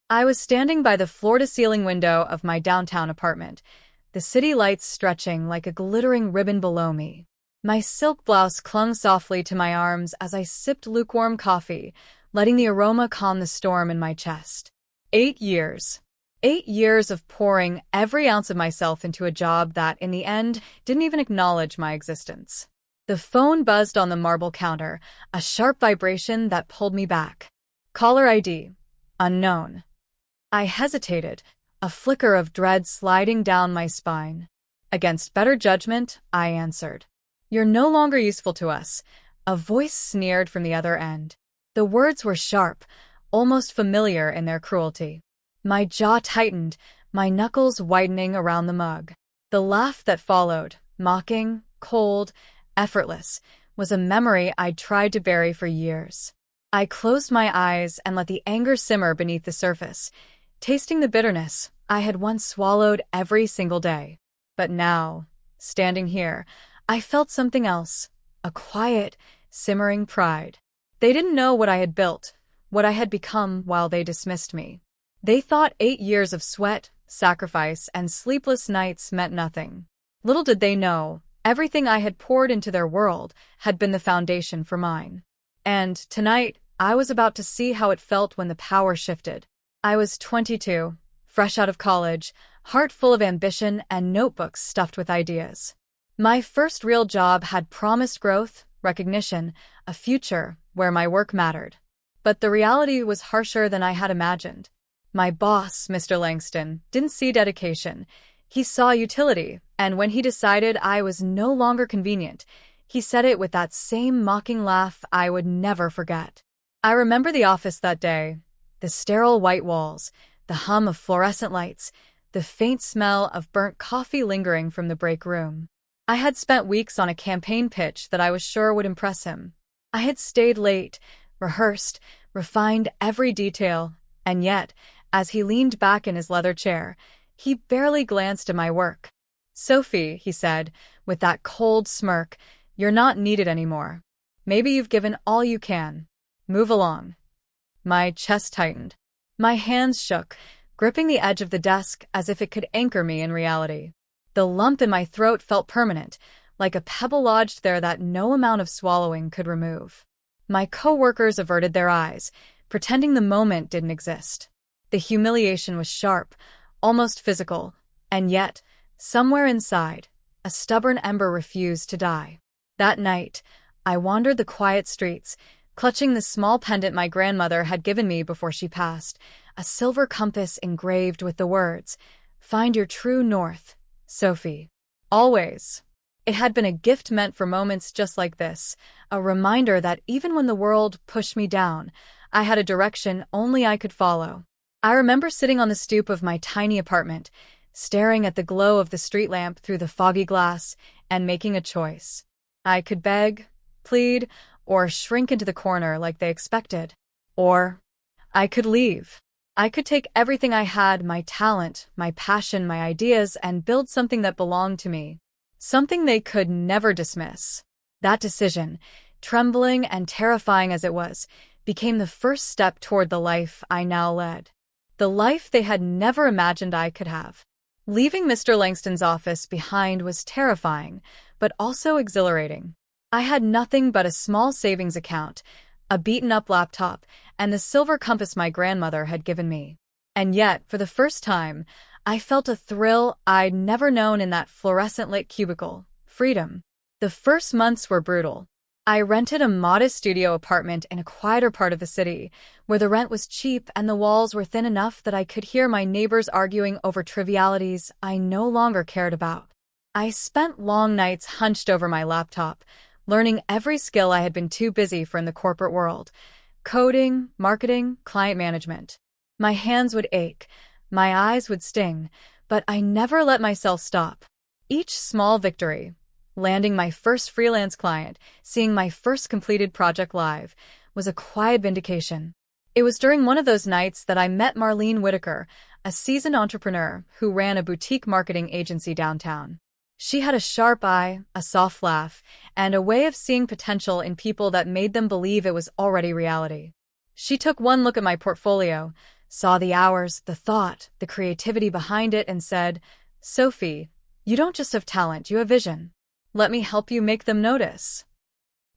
I was standing by the floor-to-ceiling window of my downtown apartment, the city lights stretching like a glittering ribbon below me. My silk blouse clung softly to my arms as I sipped lukewarm coffee, letting the aroma calm the storm in my chest. 8 years. 8 years of pouring every ounce of myself into a job that, in the end, didn't even acknowledge my existence. The phone buzzed on the marble counter, a sharp vibration that pulled me back. Caller ID. Unknown. I hesitated, a flicker of dread sliding down my spine. Against better judgment, I answered. "You're no longer useful to us," a voice sneered from the other end. The words were sharp, almost familiar in their cruelty. My jaw tightened, my knuckles whitening around the mug. The laugh that followed, mocking, cold, effortless, was a memory I'd tried to bury for years. I closed my eyes and let the anger simmer beneath the surface, tasting the bitterness I had once swallowed every single day. But now, standing here, I felt something else, a quiet, simmering pride. They didn't know what I had built, what I had become while they dismissed me. They thought 8 years of sweat, sacrifice, and sleepless nights meant nothing. Little did they know, everything I had poured into their world had been the foundation for mine. And tonight, I was about to see how it felt when the power shifted. I was 22, fresh out of college, heart full of ambition and notebooks stuffed with ideas. My first real job had promised growth, recognition, a future where my work mattered. But the reality was harsher than I had imagined. My boss, Mr. Langston, didn't see dedication. He saw utility, and when he decided I was no longer convenient, he said it with that same mocking laugh I would never forget. I remember the office that day, the sterile white walls, the hum of fluorescent lights, the faint smell of burnt coffee lingering from the break room. I had spent weeks on a campaign pitch that I was sure would impress him. I had stayed late, rehearsed, refined every detail, and yet, as he leaned back in his leather chair, he barely glanced at my work. "Sophie," he said, with that cold smirk, "you're not needed anymore. Maybe you've given all you can. Move along." My chest tightened. My hands shook, gripping the edge of the desk as if it could anchor me in reality. The lump in my throat felt permanent, like a pebble lodged there that no amount of swallowing could remove. My coworkers averted their eyes, pretending the moment didn't exist. The humiliation was sharp, almost physical, and yet, somewhere inside, a stubborn ember refused to die. That night, I wandered the quiet streets, clutching the small pendant my grandmother had given me before she passed, a silver compass engraved with the words, "Find your true north, Sophie." Always. It had been a gift meant for moments just like this, a reminder that even when the world pushed me down, I had a direction only I could follow. I remember sitting on the stoop of my tiny apartment, staring at the glow of the street lamp through the foggy glass, and making a choice. I could beg, plead, or shrink into the corner like they expected. Or I could leave. I could take everything I had, my talent, my passion, my ideas, and build something that belonged to me. Something they could never dismiss. That decision, trembling and terrifying as it was, became the first step toward the life I now led. The life they had never imagined I could have. Leaving Mr. Langston's office behind was terrifying, but also exhilarating. I had nothing but a small savings account, a beaten-up laptop, and the silver compass my grandmother had given me. And yet, for the first time, I felt a thrill I'd never known in that fluorescent-lit cubicle: freedom. The first months were brutal. I rented a modest studio apartment in a quieter part of the city, where the rent was cheap and the walls were thin enough that I could hear my neighbors arguing over trivialities I no longer cared about. I spent long nights hunched over my laptop, learning every skill I had been too busy for in the corporate world: coding, marketing, client management. My hands would ache, my eyes would sting, but I never let myself stop. Each small victory, landing my first freelance client, seeing my first completed project live, was a quiet vindication. It was during one of those nights that I met Marlene Whitaker, a seasoned entrepreneur who ran a boutique marketing agency downtown. She had a sharp eye, a soft laugh, and a way of seeing potential in people that made them believe it was already reality. She took one look at my portfolio, saw the hours, the thought, the creativity behind it, and said, "Sophie, you don't just have talent, you have vision. Let me help you make them notice."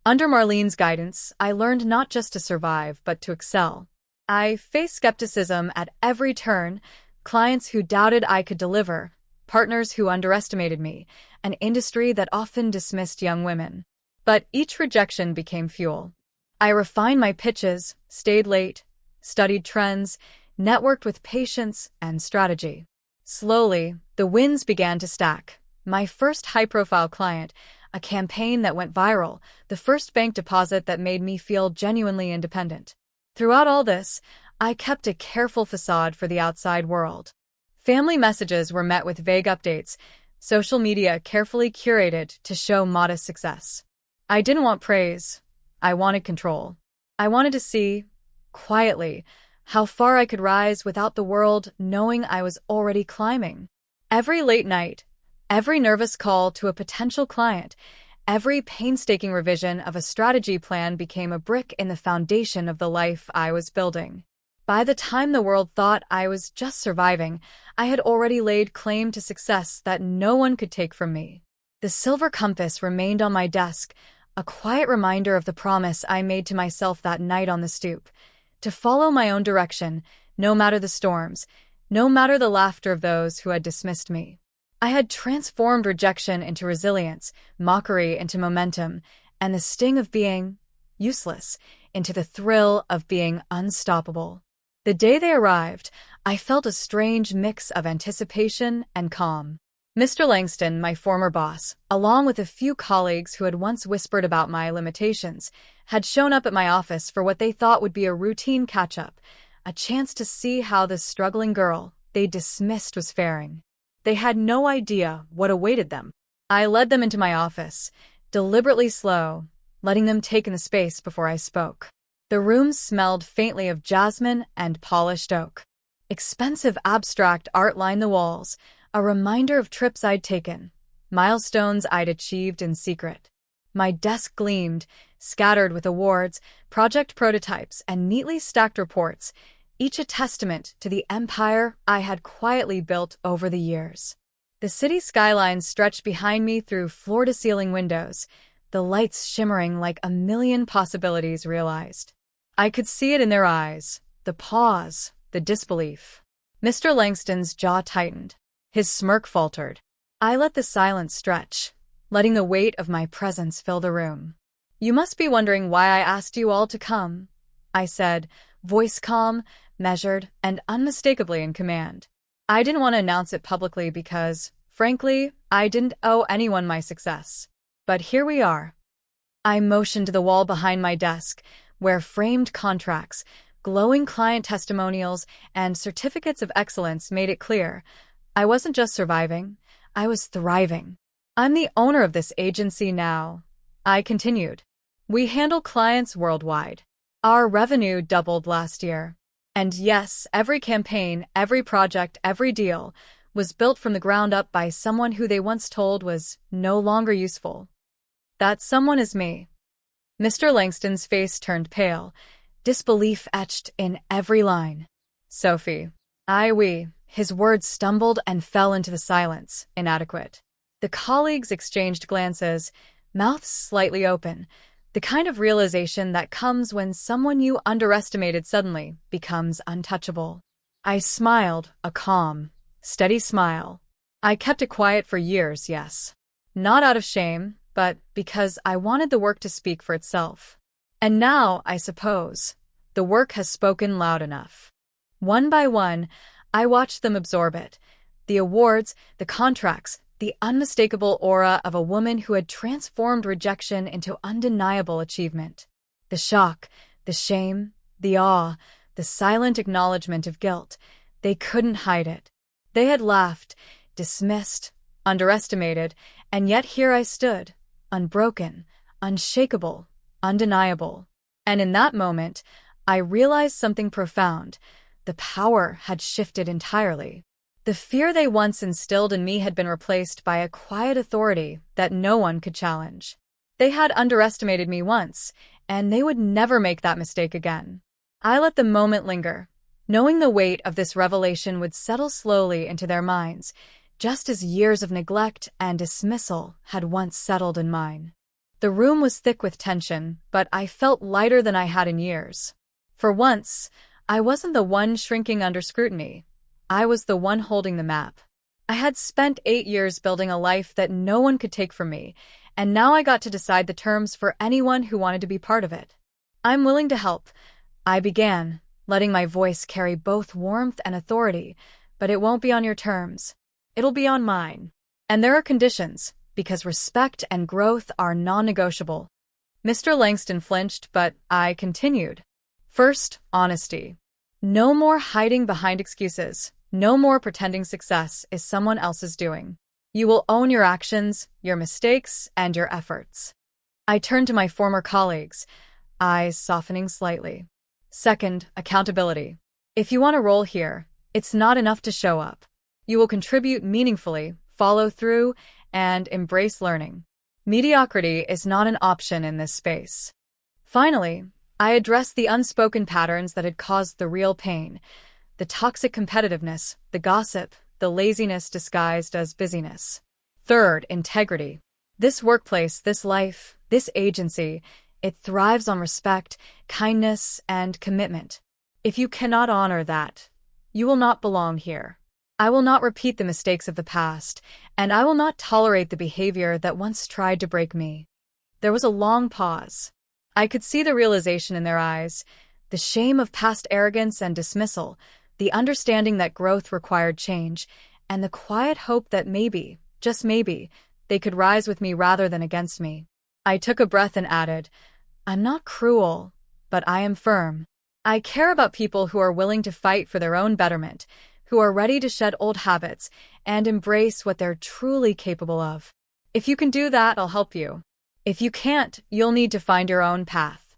Under Marlene's guidance, I learned not just to survive, but to excel. I faced skepticism at every turn, clients who doubted I could deliver, partners who underestimated me, an industry that often dismissed young women. But each rejection became fuel. I refined my pitches, stayed late, studied trends, networked with patience and strategy. Slowly, the wins began to stack. My first high-profile client, a campaign that went viral, the first bank deposit that made me feel genuinely independent. Throughout all this, I kept a careful facade for the outside world. Family messages were met with vague updates, social media carefully curated to show modest success. I didn't want praise. I wanted control. I wanted to see, quietly, how far I could rise without the world knowing I was already climbing. Every late night, every nervous call to a potential client, every painstaking revision of a strategy plan became a brick in the foundation of the life I was building. By the time the world thought I was just surviving, I had already laid claim to success that no one could take from me. The silver compass remained on my desk, a quiet reminder of the promise I made to myself that night on the stoop, to follow my own direction, no matter the storms, no matter the laughter of those who had dismissed me. I had transformed rejection into resilience, mockery into momentum, and the sting of being useless into the thrill of being unstoppable. The day they arrived, I felt a strange mix of anticipation and calm. Mr. Langston, my former boss, along with a few colleagues who had once whispered about my limitations, had shown up at my office for what they thought would be a routine catch-up, a chance to see how the struggling girl they dismissed was faring. They had no idea what awaited them. I led them into my office, deliberately slow, letting them take in the space before I spoke. The room smelled faintly of jasmine and polished oak. Expensive abstract art lined the walls, a reminder of trips I'd taken, milestones I'd achieved in secret. My desk gleamed, scattered with awards, project prototypes, and neatly stacked reports, each a testament to the empire I had quietly built over the years. The city skyline stretched behind me through floor-to-ceiling windows, the lights shimmering like a million possibilities realized. I could see it in their eyes, the pause, the disbelief. Mr. Langston's jaw tightened. His smirk faltered. I let the silence stretch, letting the weight of my presence fill the room. "You must be wondering why I asked you all to come," I said, voice calm, measured, and unmistakably in command. I didn't want to announce it publicly because, frankly, I didn't owe anyone my success. But here we are. I motioned to the wall behind my desk, where framed contracts, glowing client testimonials, and certificates of excellence made it clear I wasn't just surviving, I was thriving. "I'm the owner of this agency now," I continued. "We handle clients worldwide. Our revenue doubled last year. And yes, every campaign, every project, every deal was built from the ground up by someone who they once told was no longer useful. That someone is me." Mr. Langston's face turned pale, disbelief etched in every line. "Sophie, we." His words stumbled and fell into the silence, inadequate. The colleagues exchanged glances, mouths slightly open, the kind of realization that comes when someone you underestimated suddenly becomes untouchable. I smiled, a calm, steady smile. I kept it quiet for years, yes. Not out of shame, but because I wanted the work to speak for itself. And now, I suppose, the work has spoken loud enough. One by one, I watched them absorb it. The awards, the contracts, the unmistakable aura of a woman who had transformed rejection into undeniable achievement. The shock, the shame, the awe, the silent acknowledgement of guilt. They couldn't hide it. They had laughed, dismissed, underestimated, and yet here I stood, unbroken, unshakable, undeniable. And in that moment, I realized something profound. The power had shifted entirely. The fear they once instilled in me had been replaced by a quiet authority that no one could challenge. They had underestimated me once, and they would never make that mistake again. I let the moment linger, knowing the weight of this revelation would settle slowly into their minds, just as years of neglect and dismissal had once settled in mine. The room was thick with tension, but I felt lighter than I had in years. For once, I wasn't the one shrinking under scrutiny. I was the one holding the map. I had spent 8 years building a life that no one could take from me, and now I got to decide the terms for anyone who wanted to be part of it. "I'm willing to help," I began, letting my voice carry both warmth and authority, "but it won't be on your terms. It'll be on mine. And there are conditions, because respect and growth are non-negotiable." Mr. Langston flinched, but I continued. "First, honesty. No more hiding behind excuses. No more pretending success is someone else's doing. You will own your actions, your mistakes, and your efforts." I turned to my former colleagues, eyes softening slightly. "Second, accountability. If you want a role here, it's not enough to show up. You will contribute meaningfully, follow through, and embrace learning. Mediocrity is not an option in this space." Finally, I addressed the unspoken patterns that had caused the real pain: the toxic competitiveness, the gossip, the laziness disguised as busyness. Third, integrity. This workplace, this life, this agency, it thrives on respect, kindness, and commitment. If you cannot honor that, you will not belong here. I will not repeat the mistakes of the past, and I will not tolerate the behavior that once tried to break me. There was a long pause. I could see the realization in their eyes, the shame of past arrogance and dismissal, the understanding that growth required change, and the quiet hope that maybe, just maybe, they could rise with me rather than against me. I took a breath and added, "I'm not cruel, but I am firm. I care about people who are willing to fight for their own betterment, who are ready to shed old habits and embrace what they're truly capable of. If you can do that, I'll help you. If you can't, you'll need to find your own path."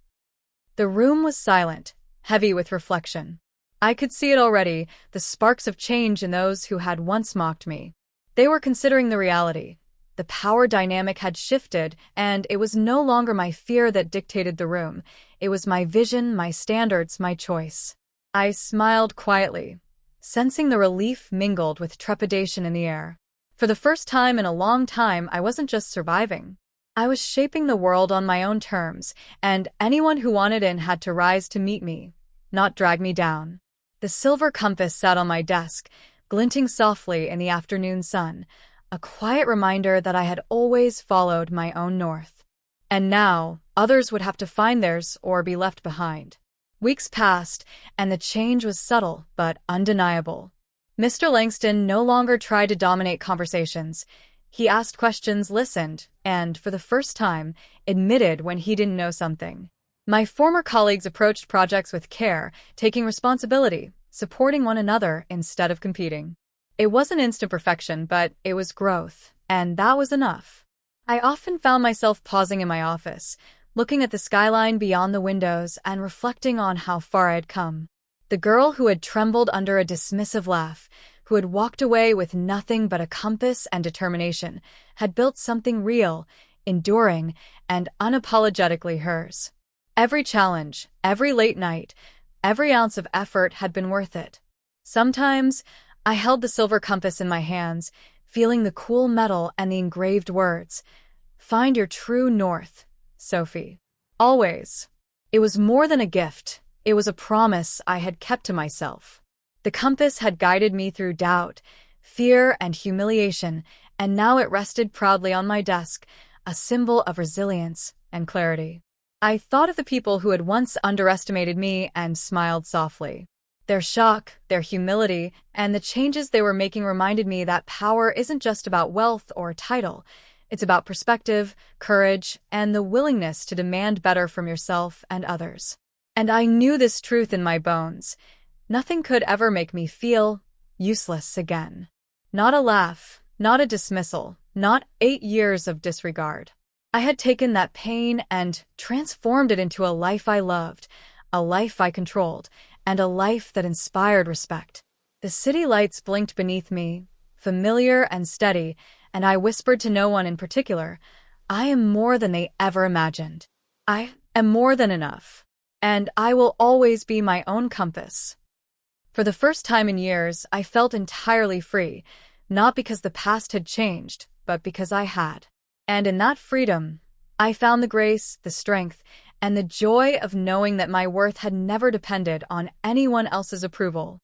The room was silent, heavy with reflection. I could see it already, the sparks of change in those who had once mocked me. They were considering the reality. The power dynamic had shifted, and it was no longer my fear that dictated the room. It was my vision, my standards, my choice. I smiled quietly, sensing the relief mingled with trepidation in the air. For the first time in a long time, I wasn't just surviving. I was shaping the world on my own terms, and anyone who wanted in had to rise to meet me, not drag me down. The silver compass sat on my desk, glinting softly in the afternoon sun, a quiet reminder that I had always followed my own north. And now, others would have to find theirs or be left behind. Weeks passed, and the change was subtle but undeniable. Mr. Langston no longer tried to dominate conversations. He asked questions, listened, and, for the first time, admitted when he didn't know something. My former colleagues approached projects with care, taking responsibility, supporting one another instead of competing. It wasn't instant perfection, but it was growth, and that was enough. I often found myself pausing in my office, looking at the skyline beyond the windows and reflecting on how far I had come. The girl who had trembled under a dismissive laugh, who had walked away with nothing but a compass and determination, had built something real, enduring, and unapologetically hers. Every challenge, every late night, every ounce of effort had been worth it. Sometimes, I held the silver compass in my hands, feeling the cool metal and the engraved words, "Find your true north, Sophie." Always. It was more than a gift. It was a promise I had kept to myself. The compass had guided me through doubt, fear, and humiliation, and now it rested proudly on my desk, a symbol of resilience and clarity. I thought of the people who had once underestimated me and smiled softly. Their shock, their humility, and the changes they were making reminded me that power isn't just about wealth or title. It's about perspective, courage, and the willingness to demand better from yourself and others. And I knew this truth in my bones. Nothing could ever make me feel useless again. Not a laugh, not a dismissal, not 8 years of disregard. I had taken that pain and transformed it into a life I loved, a life I controlled, and a life that inspired respect. The city lights blinked beneath me, familiar and steady, and I whispered to no one in particular, "I am more than they ever imagined. I am more than enough. And I will always be my own compass." For the first time in years, I felt entirely free, not because the past had changed, but because I had. And in that freedom, I found the grace, the strength, and the joy of knowing that my worth had never depended on anyone else's approval.